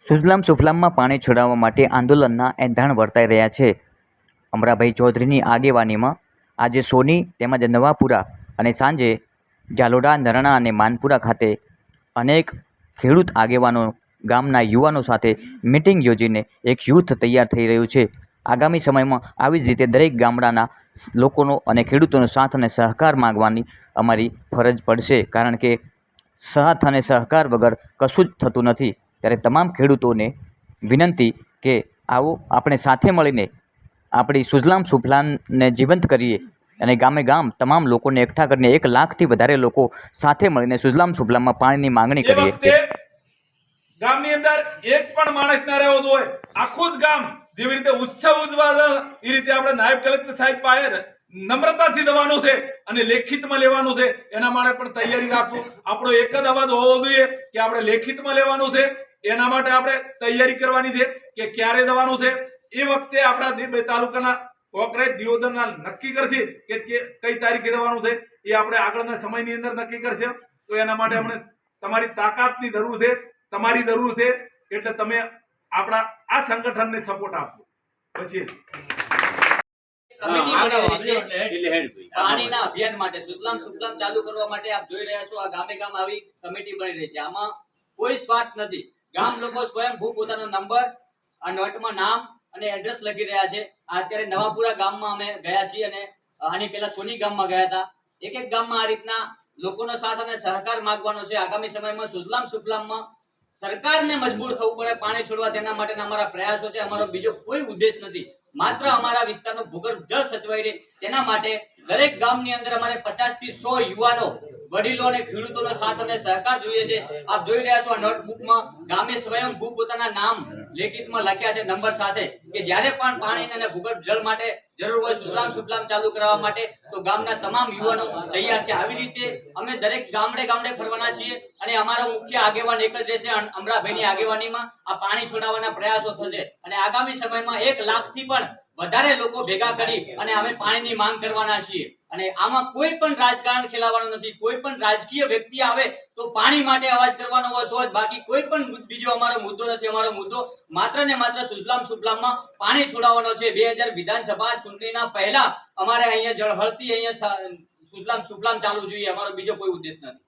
સુજલામ સુફલામમાં પાણી છોડાવવા માટે આંદોલનના એંધાણ વર્તાઈ રહ્યા છે. અમરાભાઈ ચૌધરીની આગેવાનીમાં આજે સોની તેમજ નવાપુરા અને સાંજે ઝાલોડા, નરણા અને માનપુરા ખાતે અનેક ખેડૂત આગેવાનો ગામના યુવાનો સાથે મિટિંગ યોજીને એક યુથ તૈયાર થઈ રહ્યું છે. આગામી સમયમાં આવી જ રીતે દરેક ગામડાના લોકોનો અને ખેડૂતોનો સાથ અને સહકાર માગવાની અમારી ફરજ પડશે, કારણ કે સાથ અને સહકાર વગર કશું જ થતું નથી. ત્યારે તમામ ખેડૂતોને વિનંતી કે આવો આપણે સાથે મળીને આપણી સુજલામ સુફલામને જીવંત કરીએ અને ગામે ગામ તમામ લોકોને એકઠા કરીને 1 લાખથી વધારે લોકો સાથે મળીને સુજલામ સુફલામમાં પાણીની માંગણી કરીએ. ગામની અંદર એક પણ માણસ ના રહેવો જોઈએ. આખું જ ગામ જેવી રીતે ઉત્સવ ઉજવા એ રીતે આપણે નાયબ કલેક્ટર સાહેબ પાસે નમ્રતાથી દેવાનું છે અને લેખિતમાં લેવાનું છે. એના માટે પણ તૈયારી રાખવું. આપણો એક જ અવાજ હોવો જોઈએ કે આપણે લેખિતમાં લેવાનું છે. એના માટે આપણે તૈયારી કરવાની છે કે ક્યારે દેવાનું છે. એ વખતે આપણા જે 2 તાલુકાના કોકરેજ દિયોદરના નક્કી કરશે કે કઈ તારીખે દેવાનું છે. એ આપણે આગળના સમયની અંદર નક્કી કરશે. તો એના માટે આપણે તમારી તાકાતની જરૂર છે, તમારી જરૂર છે. એટલે તમે આપણા આ સંગઠનને સપોર્ટ આપો. પછી પાણીના અભિયાન માટે સુજલામ સુફલામ ચાલુ કરવા માટે આપ જોઈ રહ્યા છો, આ ગામે ગામ આવી કમિટી બની રહી છે. આમાં કોઈ સ્વાર્થ નથી. ગામ લોકો સ્વયંભૂ પોતાનો નંબર અને નોટમાં નામ અને એડ્રેસ લખી રહ્યા છે. અત્યારે નવાપુરા ગામમાં અમે ગયા છીએ અને આની પહેલા સોની ગામમાં ગયા હતા. એક ગામમાં આ રીતના લોકોનો સાથ અને સહકાર માંગવાનો છે. આગામી સમયમાં સુજલામ સુફલામમાં સરકારને મજબૂર થવું પડે પાણી છોડવા, તેના માટેના અમારા પ્રયાસો છે. અમારો બીજો કોઈ ઉદ્દેશ નથી. માત્ર અમારા વિસ્તારનો ભૂગર્ભ જળ સચવાઈ રહે તેના માટે દરેક ગામની અંદર અમારે 50 થી 100 યુવાનો, વડીલો અને ખેડૂતોનો સાથ અને સહકાર જોઈએ છે. આપ જોઈ રહ્યા છો આ નોટબુકમાં ગામે સ્વયંભૂ પોતાના નામ લેખિતમાં લખ્યા છે નંબર સાથે, કે જ્યારે પણ પાણી અને ભૂગર્ભ જળ માટે જરૂર હોય સુજલામ સુફલામ ચાલુ કરવા માટે તો ગામના તમામ યુવાનો તૈયાર છે. આવી રીતે અમે દરેક ગામડે ગામડે ફરવાના છીએ અને અમારો મુખ્ય આગેવાન એક જ રહેશે. અમરાભાઈની આગેવાનીમાં આ પાણી છોડાવવાના પ્રયાસો થશે અને આગામી સમયમાં 1 લાખથી પણ વધારે લોકો ભેગા કરી અને અમે પાણીની માંગ કરવાના છીએ. અને આમાં કોઈ પણ રાજકારણ ખેલાવવાનું નથી. કોઈ પણ રાજકીય વ્યક્તિ આવે તો પાણી માટે અવાજ કરવાનો હોય તો જ, બાકી કોઈ પણ બીજો અમારો મુદ્દો નથી. અમારો મુદ્દો માત્ર ને માત્ર સુજલામ સુફલામમાં પાણી છોડાવવાનો છે. 2000 વિધાનસભા ચૂંટણીના પહેલા અમારે અહીંયા જળહળતી અહીંયા સુજલામ સુફલામ ચાલુ જોઈએ. અમારો બીજો કોઈ ઉદ્દેશ નથી.